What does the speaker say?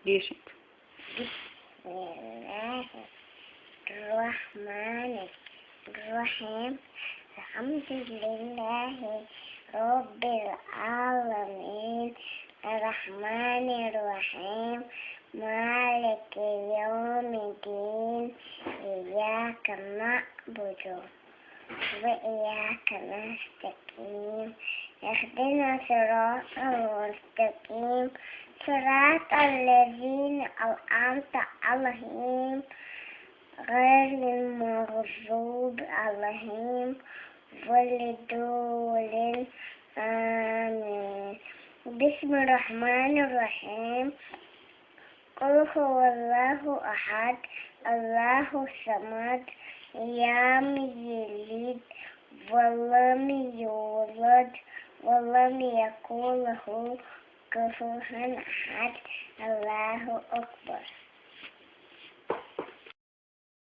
ليش انت؟ بسم الله الرحمن الرحيم. الحمد لله رب العالمين الرحمن الرحيم مالك يوم الدين. إياك نعبد وإياك نستقيم. اهدنا صراط المستقيم صراط الذين أنعمت عليهم غير المغضوب عليهم ولا الضالين. آمين. بسم الرحمن الرحيم. قل هو الله أحد الله الصمد لم يلد ولم يولد ولم يكن له كفوا أحد. الله أكبر.